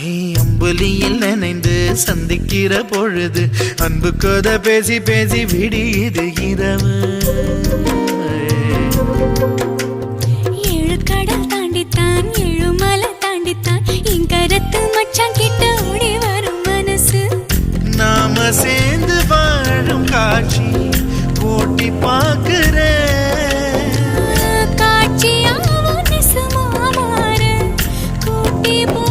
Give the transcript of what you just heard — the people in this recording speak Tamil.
அம்புலியில் நினைந்து சந்திக்கிற பொழுது அன்பு கதை பேசி பேசி விடியுது இரவு. ஏழு கடல் தாண்டித்தான் ஏழு மலை தாண்டித்தான் என் கருத்து மச்சான் கிட்ட ஓடி வரும் மனசு. நாம சேர்ந்து வாழும் காட்சி போட்டி பார்க்கிறேன். காட்சியாவும் நெசமா மாற கூட்டி போ